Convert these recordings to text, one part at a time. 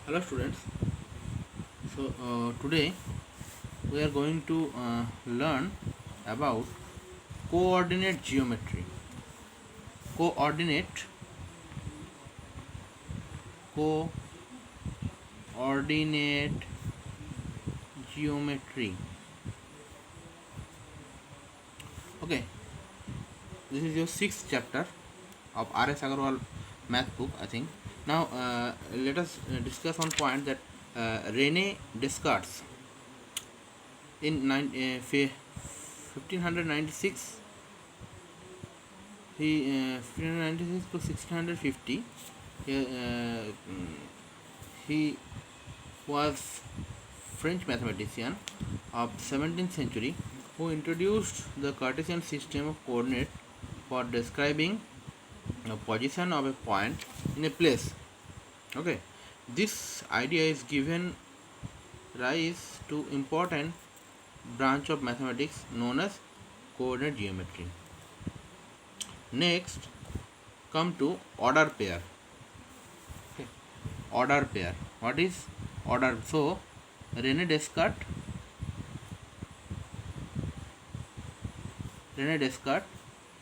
Hello students. Today we are going to learn about coordinate geometry. Coordinate coordinate geometry. Okay, this is your sixth chapter of R.S. Agarwal math book, I think. Now let us discuss one point that Rene Descartes in 1596 1596 to 1650 he was French mathematician of 17th century who introduced the Cartesian system of coordinate for describing the position of a point in a place. Okay, this idea is given rise to important branch of mathematics known as coordinate geometry. Next, come to order pair. Okay. Order pair. What is order? So, Rene Descartes,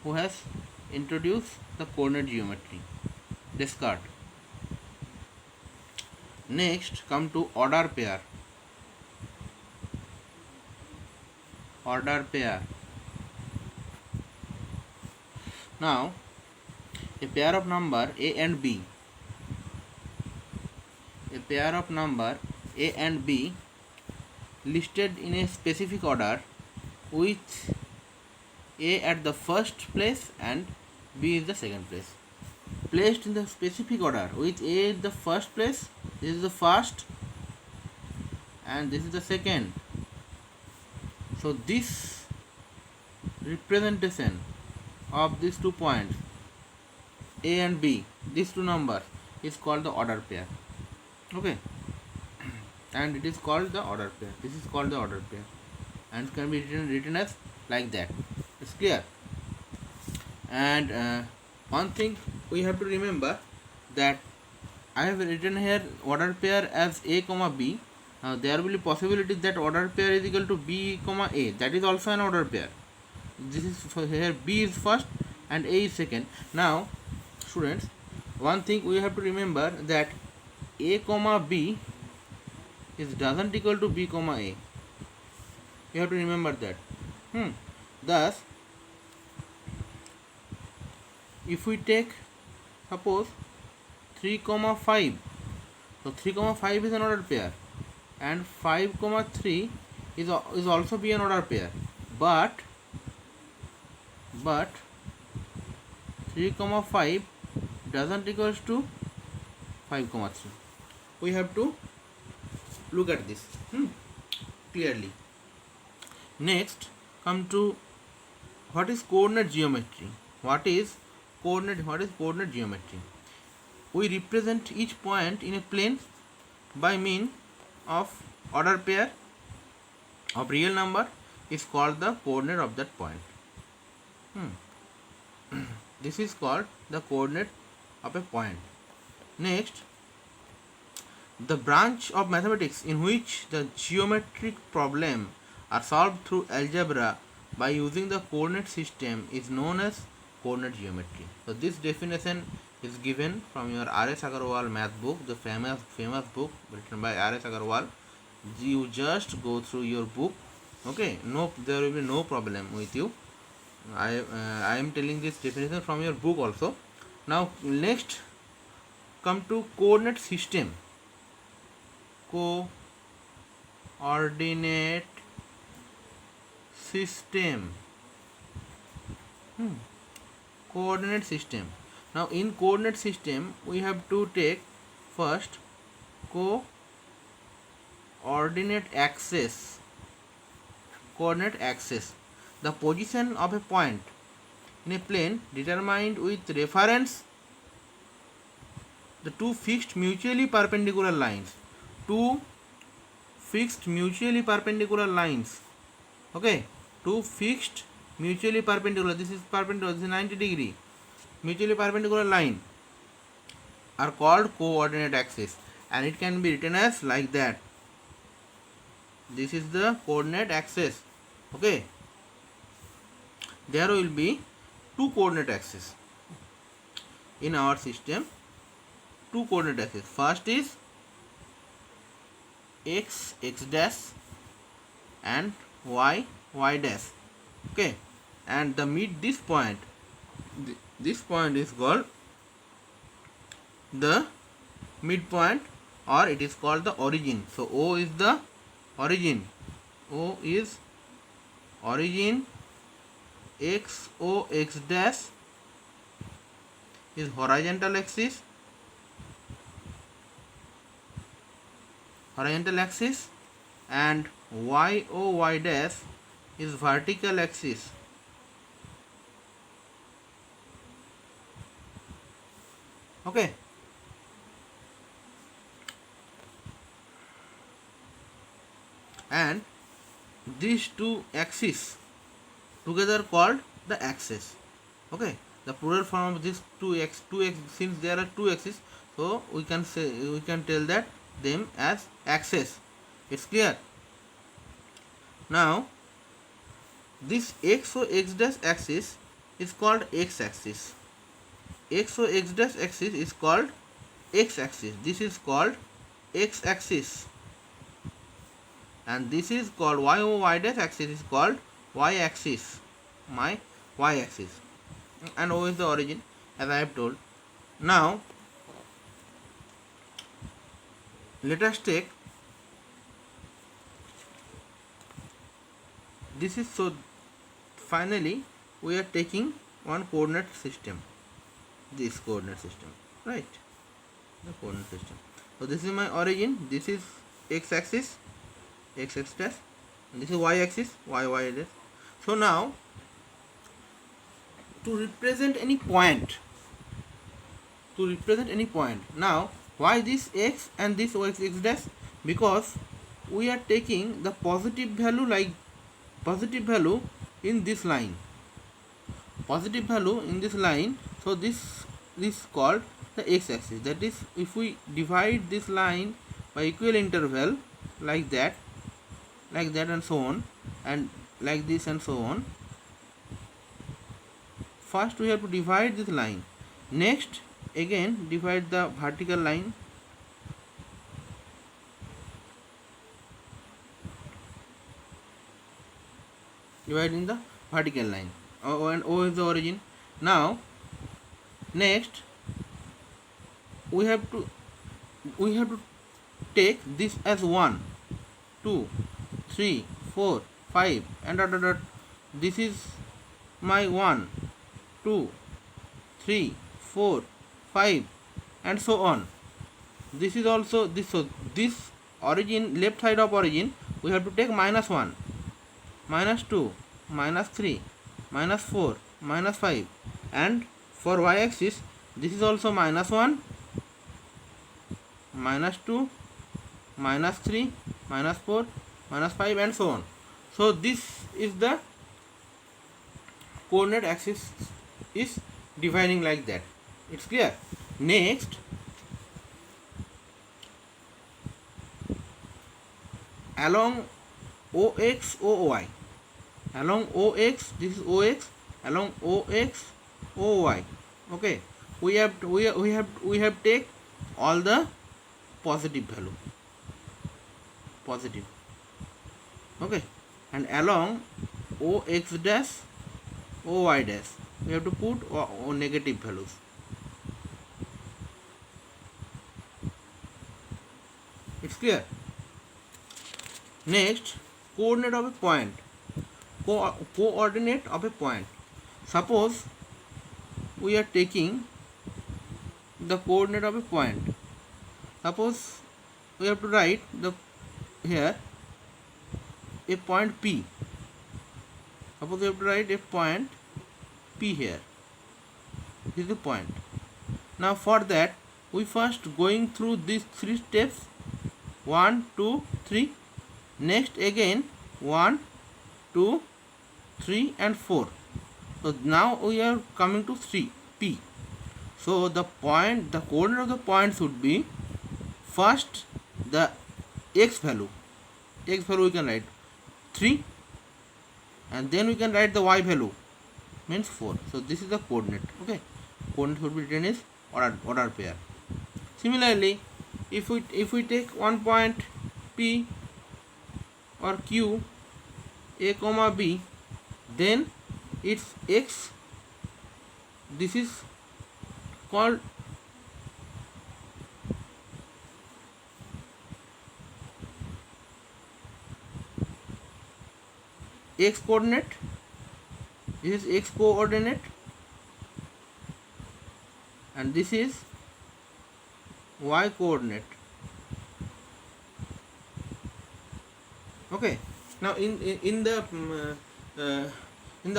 who has introduced the coordinate geometry. Descartes. Next, come to order pair. Order pair. Now, a pair of number a and b. A pair of number a and b listed in a specific order with a at the first place and b is the second place. Placed in the specific order with a in the first place, this is the first and this is the second. So this representation of these 2 points a and b, these two numbers, is called the order pair. Okay, and it is called the order pair. This is called the order pair and can be written as like that. It's clear. And one thing we have to remember that I have written here order pair as a comma b. Now there will be possibility that order pair is equal to b comma a. That is also an order pair. This is for here b is first and a is second. Now students, one thing we have to remember that a comma b is doesn't equal to b comma a. You have to remember that. Thus, if we take suppose 3 comma 5, so 3 comma 5 is an order pair and 5 comma 3 is also be an order pair, but 3 comma 5 doesn't equals to 5 comma 3. We have to look at this clearly. Next, come to what is coordinate geometry. What is coordinate geometry? We represent each point in a plane by means of order pair of real number is called the coordinate of that point. This is called the coordinate of a point. Next, the branch of mathematics in which the geometric problem are solved through algebra by using the coordinate system is known as coordinate geometry. So this definition is given from your R.S. Agarwal math book, the famous book written by R.S. Agarwal. You just go through your book. Okay, no, there will be no problem with you. I am telling this definition from your book also. Now next, come to coordinate system. Coordinate system. Coordinate system. Now in coordinate system we have to take first coordinate axis. Coordinate axis, the position of a point in a plane determined with reference the two fixed mutually perpendicular lines. Two fixed mutually perpendicular lines. Okay, two fixed mutually perpendicular. This is perpendicular. This is 90 degree. Mutually perpendicular line are called coordinate axis, and it can be written as like that. This is the coordinate axis. Okay, there will be two coordinate axes in our system. Two coordinate axes. First is x dash and y dash. Okay, and the mid this point, this point is called the midpoint, or it is called the origin. So O is the origin. O is origin. X dash is horizontal axis. And y dash is vertical axis. Okay, and these two axes together called the axis. Okay, the plural form of these two x since there are two axes, so we can tell that them as axes. It's clear. Now this x or x dash axis is called x axis. X or x dash axis is called x axis. This is called x axis, and this is called y or y dash axis is called y axis. My y axis, and O is the origin, as I have told. Now let us take this is so finally we are taking one coordinate system, this coordinate system, right? The coordinate system. So this is my origin, this is x axis, x dash, and this is y axis, y dash. So now to represent any point, now why this x and this x dash? Because we are taking the positive value, like positive value in this line, so this is called the x axis. That is, if we divide this line by equal interval, like that and so on, and like this and so on, first we have to divide this line, next again divide the vertical line, dividing the vertical line. And O is the origin. Now next we have to take this as 1, 2, 3, 4, 5 and dot dot dot. This is my 1, 2, 3, 4, 5 and so on. This is also this. So this origin, left side of origin, we have to take -1, -2, -3, -4, -5, and for y axis this is also -1, -2, -3, -4, -5 and so on. So this is the coordinate axis is dividing like that. It's clear. Next, along OX, OY, along OX, this is OX, along OX, OY. Okay, we have take all the positive value, positive. Okay, and along OX dash, OY dash, we have to put o negative values. It's clear. Next, coordinate of a point. Coordinate of a point. Suppose we are taking the coordinate of a point. Suppose we have to write the here a point P. Suppose we have to write a point P here. This is the point. Now for that we first going through these 3 steps, 1, 2, 3. Next again 1, 2, 3 and 4. So now we are coming to 3 P. So the point, the coordinate of the point should be first the x value we can write 3, and then we can write the y value, means 4. So this is the coordinate. Okay, coordinate should be written as order pair. Similarly, if we take one point P or Q, A comma B, then its x, this is called x coordinate, this is x coordinate, and this is y coordinate. Okay, now in the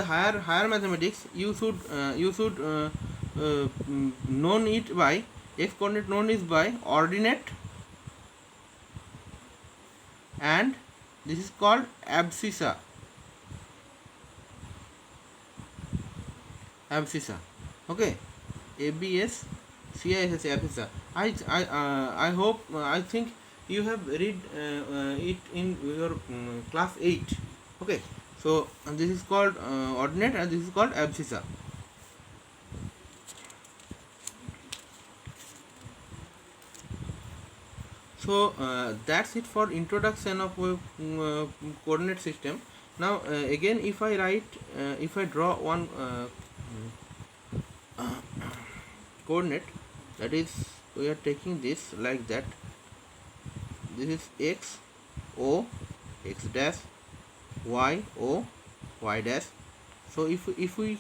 higher mathematics, you should known it by x coordinate, known is by ordinate, and this is called abscissa. Okay, ABSCISS, abscissa. I hope, I think you have read it in your class 8. Okay, so this is called ordinate, and this is called abscissa. So that's it for introduction of coordinate system. Now again, if I draw one coordinate, that is, we are taking this like that. This is x o x dash, y o y dash. So if we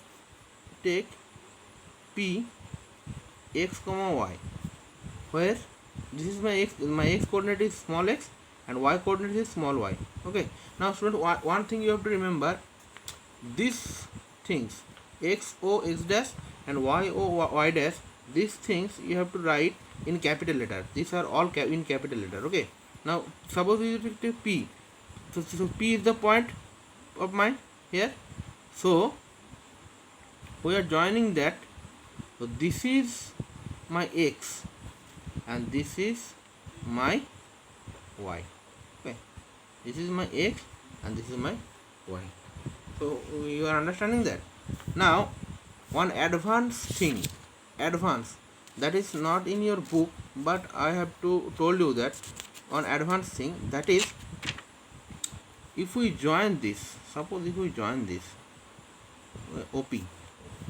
take P x comma y, where this is my x coordinate is small x and y coordinate is small y. Okay, now student, one thing you have to remember, these things x o x dash and y o y dash, these things you have to write in capital letter. These are all in capital letter. Okay, now suppose we take P, so P is the point of mine here, so we are joining that. So this is my x and this is my y. Okay, this is my x and this is my y. So you are understanding that. Now one advanced thing, that is not in your book, but I have told you that one advanced thing, that is, if we join this, suppose if we join this OP,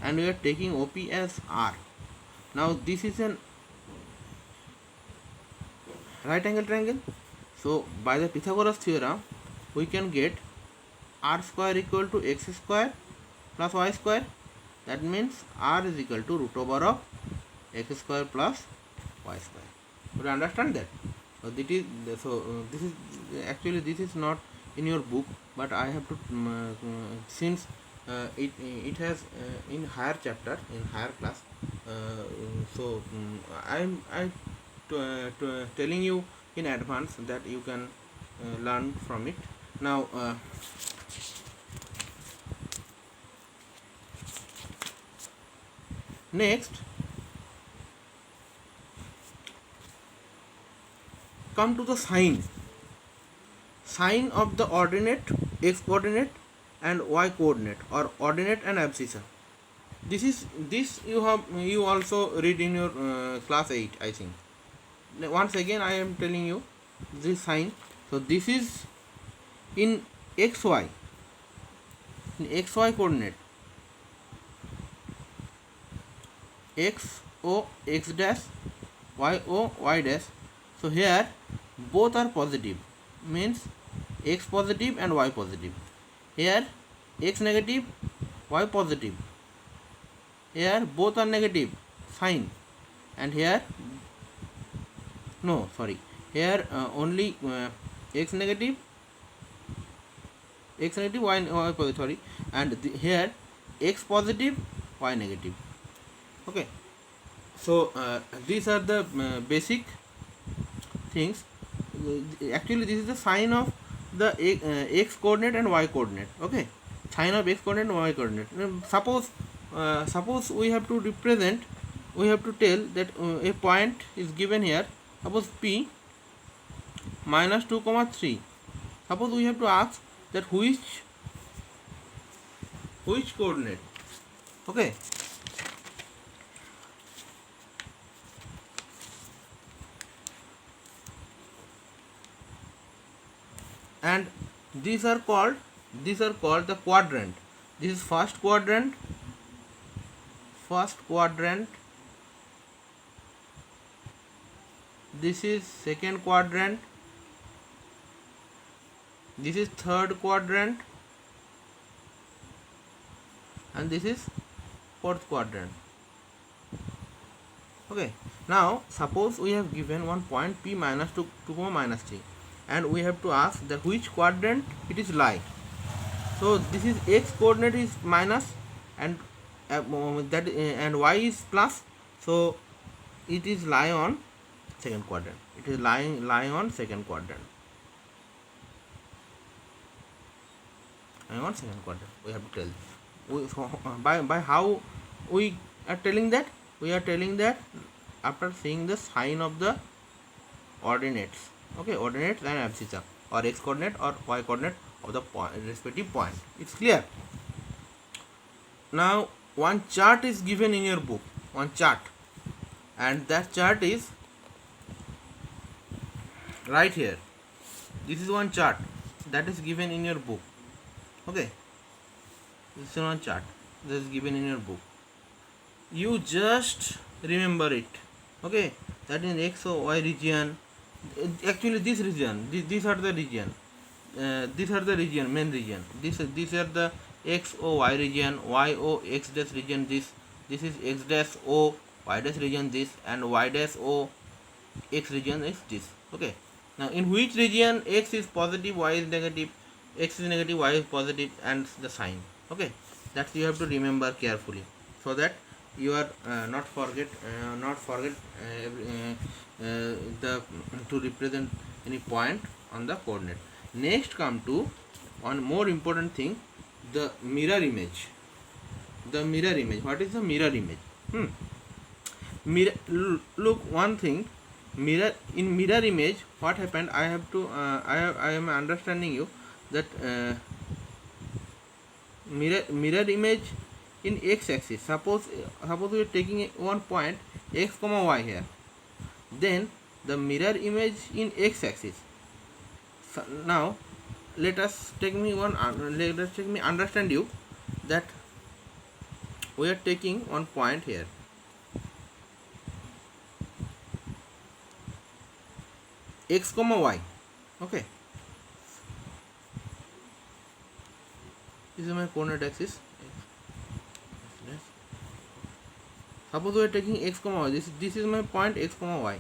and we are taking OP as R. Now this is an right angle triangle. So by the Pythagoras theorem, we can get R square equal to x square plus y square. That means R is equal to root over of x square plus y square. Do you understand that? So this is actually, this is not in your book, but I have to since it has in higher chapter, in higher class. So I'm telling you in advance that you can learn from it. Now next, come to the sign of the ordinate, x coordinate and y coordinate, or ordinate and abscissa. This you also read in your class 8, I think. Once again I am telling you this sign. So this is in xy coordinate, x o x dash, y o y dash. So here both are positive, means x positive and y positive. Here x negative, y positive. Here both are negative, sign. And here no, sorry, here only x negative, y positive, sorry, and here x positive, y negative. Okay, so these are the basic things. Actually this is the sign of the x coordinate and y coordinate. Okay, sign of x coordinate and y coordinate. Suppose we have to represent, we have to tell that a point is given here, suppose P, minus 2 comma 3. Suppose we have to ask that which coordinate. Okay, and these are called the quadrant. This is first quadrant, this is second quadrant, this is third quadrant, and this is fourth quadrant. Okay, now suppose we have given one point P minus 2 minus 3, and we have to ask that which quadrant it is lie. So this is x coordinate is minus, and and y is plus, so it is lie on second quadrant. It is lying on second quadrant. On second quadrant, we have to tell. By how we are telling that? We are telling that after seeing the sign of the ordinates. Okay, ordinates and abscissa, or x coordinate or y coordinate of the respective point. It's clear. Now one chart is given in your book, one chart, and that chart is right here. This is one chart that is given in your book. Okay, this is one chart that is given in your book. You just remember it. Okay, that is x or y region. Actually this region, these are the region, main region. These are the x o y region, y o x dash region. This is x dash o y dash region, this, and y dash o x region is this. Okay, now in which region x is positive, y is negative, x is negative, y is positive, and the sign. Okay, that you have to remember carefully, so that you are not forget the to represent any point on the coordinate. Next come to one more important thing, the mirror image. What is the mirror image? Look, one thing, in mirror image, what happened, I have to I am understanding you that mirror image in x axis. Suppose we are taking one point x comma y here, then the mirror image in x axis. So now let us take me understand you that we are taking one point here, x comma y. Okay, this is my coordinate axis. Suppose we are taking x comma y. This is my point x comma y.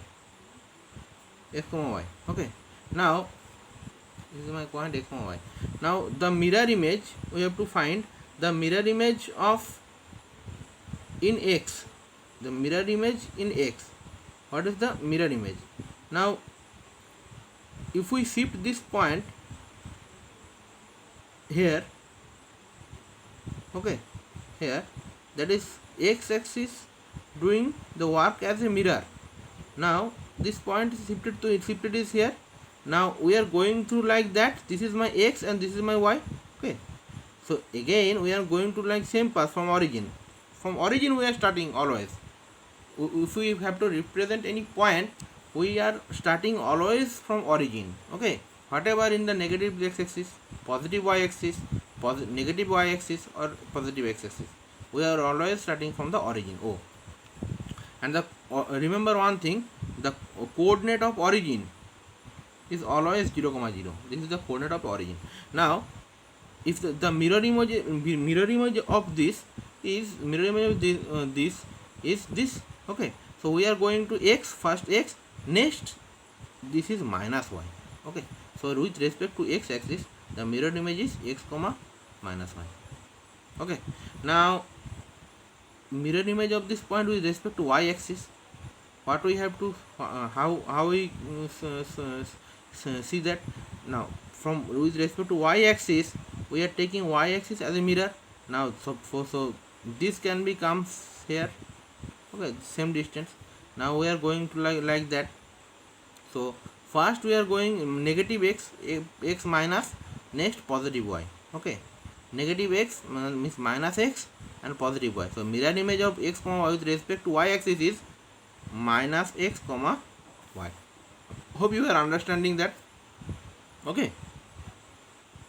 Okay, now this is my point x comma y. Now the mirror image, we have to find the mirror image of in x. The mirror image in x. What is the mirror image? Now if we shift this point here, okay, here, that is x axis doing the work as a mirror. Now this point is shifted is here. Now we are going through like that. This is my x and this is my y. Okay, so again we are going to like same path from origin. We are starting always. If we have to represent any point, we are starting always from origin. Okay, whatever in the negative x axis, positive y axis, negative y axis, or positive x axis, we are always starting from the origin O. And the remember one thing, the coordinate of origin is always 0, 0. This is the coordinate of origin. Now if the mirror image of this is this. Okay, so we are going to x, first x, next this is minus y. Okay, so with respect to x axis, the mirror image is x comma minus y. Okay, now mirror image of this point with respect to y axis, what we have to how we see that. Now from with respect to y axis, we are taking y axis as a mirror. Now so this can be comes here. Okay, same distance. Now we are going to like that. So first we are going negative x, x minus, next positive y. Okay, negative x means minus x and positive y. So mirror image of x comma y with respect to y axis is minus x comma y. Hope you are understanding that. Okay,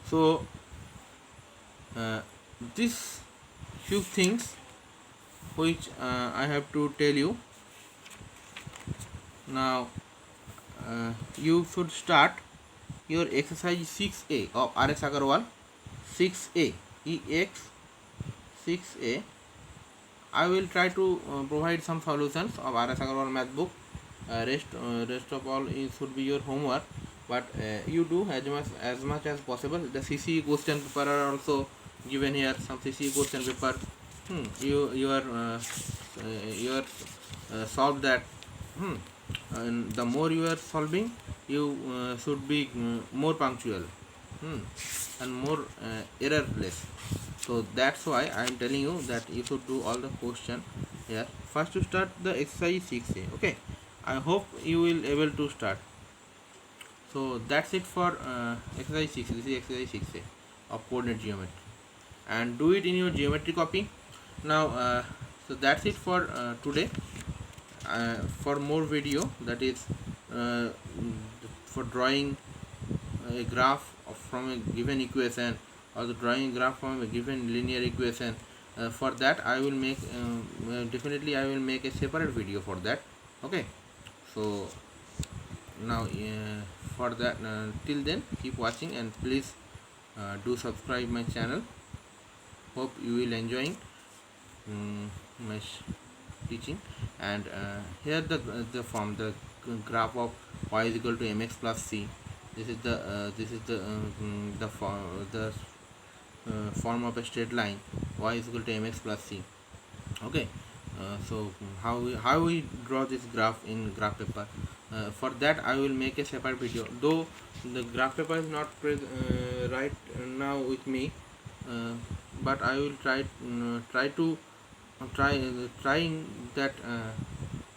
so this few things which I have to tell you now. You should start your exercise 6A of R.S. Agarwal. 6A EX 6A. I will try to provide some solutions of R.S. Agarwal math book. Rest of all should be your homework, but you do as much as possible. The CCE question paper are also given here. Some CCE question paper. You are solve that. And the more you are solving, you should be more punctual, and more errorless. So that's why I am telling you that you should do all the question here. First to start the exercise 6A. Okay, I hope you will able to start. So that's it for exercise 6. This is exercise 6A of coordinate geometry, and do it in your geometry copy. Now so that's it for today. For more video, that is uh, for drawing a graph from a given equation, or the drawing graph from a given linear equation, for that I will make definitely I will make a separate video for that. Okay, so now for that, till then keep watching, and please do subscribe my channel. Hope you will enjoying my teaching. And here the form, the graph of y is equal to mx plus c. This is the form of a straight line. Y is equal to mx plus c. Okay, so how we draw this graph in graph paper, for that I will make a separate video, though the graph paper is not right now with me, but I will trying that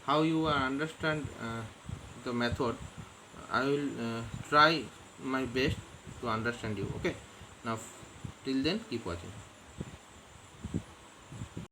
how you understand the method. I will try my best to understand you. Okay, now till then keep watching.